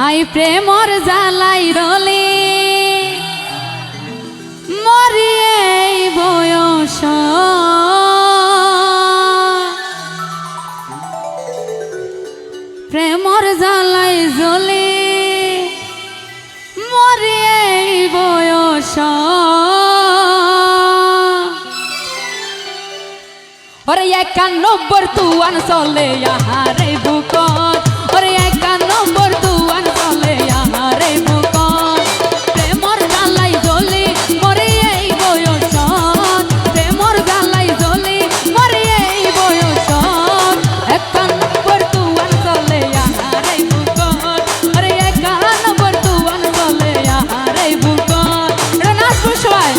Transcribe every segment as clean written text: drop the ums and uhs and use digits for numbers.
I প্রেমর জ্বালাই রলে মরিয়ে বয়স প্রেমর জ্বালাই জ্বলে মরিয়ে বয়স ওরে 91 তুয়ান চলে আহারে বুকত ওরে 91 তুয়ান চলে আহারে বুকত প্রেমর জ্বালাই জ্বলে মরে এই বয়স প্রেমর জ্বালাই জ্বলে মরে এই বয়স 91 তুয়ান চলে আহারে বুকত ওরে 91 তুয়ান চলে আহারে বুকত এটা নাচবো সবাই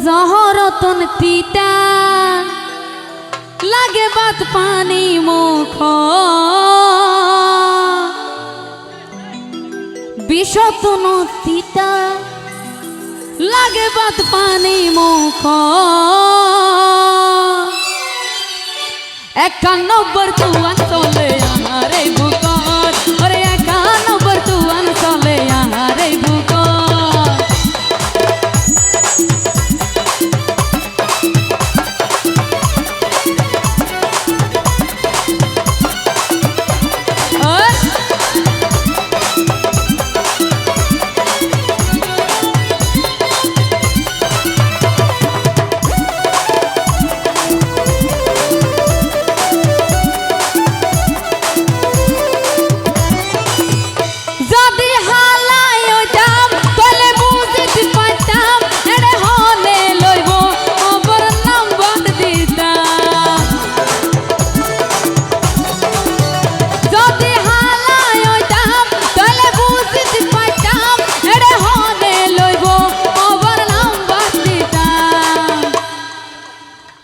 জহরতন তিতা লাগে বাত পানি মুখ বিষতন তিতা লাগে বাত পানি মুখ 91 তুয়ান চলে আহারে বুকত ওরে 91 তুয়ান চলে আহারে বুকত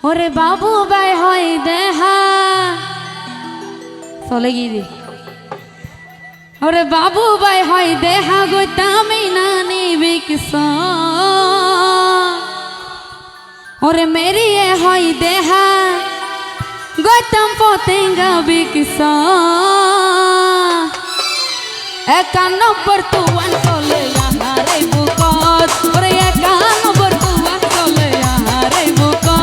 ওরে বাবু বাই হয় দেহা চলে গিয়ে ওরে বাবু বাই হয় দেহা গইতামি না নিবি কিস ওরে মেরিয়ে হয় দেহা গইতাম পতেঙ্গা বিকিস 91 তুয়ান চলে আহারে বুকত ওরে 91 তুয়ান চলে আহারে বুকত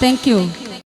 থ্যাংক ইউ।